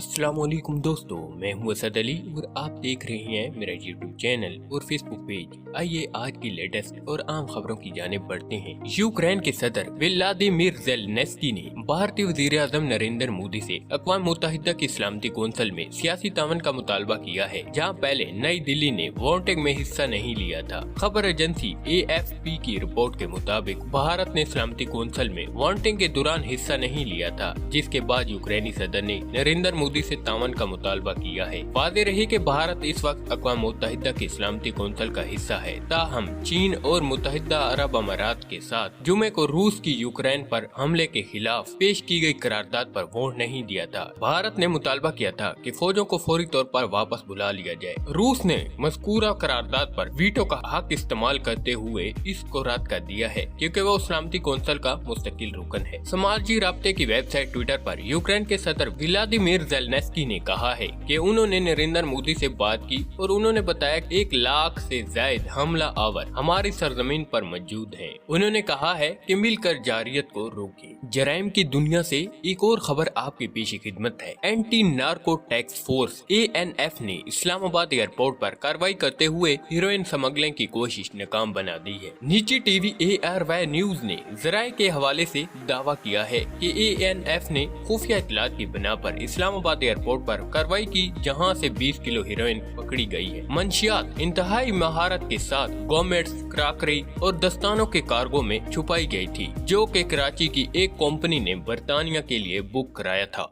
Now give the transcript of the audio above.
अस्सलाम वालेकुम दोस्तों, मैं हूं असद अली और आप देख रहे हैं मेरा यूट्यूब चैनल और फेसबुक पेज। आइए आज की लेटेस्ट और आम खबरों की जानिब बढ़ते हैं। यूक्रेन के सदर व्लादिमीर ज़ेलेंस्की ने भारतीय वज़ीर आज़म नरेंद्र मोदी से अक़वाम मुत्तहिदा की सलामती कौंसिल में सियासी तावन का मुतालबा किया है, जहां पहले नई दिल्ली ने वोटिंग में हिस्सा नहीं लिया था। खबर एजेंसी AFP की रिपोर्ट के मुताबिक भारत ने सलामती कौंसिल में वोटिंग के दौरान हिस्सा नहीं लिया था, जिसके बाद यूक्रेनी सदर ने नरेंद्र मोदी से तावन का मुतालबा किया है। वादे रही कि भारत इस वक्त अक़वाम मुत्तहिदा की सलामती कौंसिल का हिस्सा है, ताहम चीन और मुत्तहिदा अरब अमारात के साथ जुमे को रूस की यूक्रेन पर हमले के खिलाफ पेश की गई करारदाद पर वोट नहीं दिया था। भारत ने मुतालबा किया था कि फौजों को फौरी तौर पर वापस बुला लिया जाए। रूस ने मज़कूरा करारदाद पर वीटो का हक इस्तेमाल करते हुए इसको रद्द कर दिया है, क्योंकि वो सलामती कौंसिल का मुस्तकिल रुकन है। समाजी राब्ते की वेबसाइट ट्विटर पर यूक्रेन के सदर व्लादिमीर ज़ेलेंस्की ने कहा है कि उन्होंने नरेंद्र मोदी से बात की और उन्होंने बताया कि 1 लाख से ज्यादा हमला आवर हमारी सरजमीन पर मौजूद हैं। उन्होंने कहा है कि मिलकर जारियत को रोकें। जराइम की दुनिया से एक और खबर आपकी पेशी खिदमत है। Anti narco tax force ANF ने इस्लामाबाद एयरपोर्ट पर कार्रवाई करते हुए हीरोइन स्मगलिंग की कोशिश नाकाम बना दी है। निजी टीवी ARY न्यूज ने जराये के हवाले से दावा किया है कि ANF ने खुफिया इत्तलात की बिना पर इस्लामाबाद एयरपोर्ट पर कार्रवाई की, जहां से 20 किलो हीरोइन पकड़ी गई है। मंशियात इंतहाई महारत के साथ गवर्नमेंट्स, क्राकरी और दस्तानों के कार्गो में छुपाई गई थी, जो कि कराची की एक कंपनी ने बरतानिया के लिए बुक कराया था।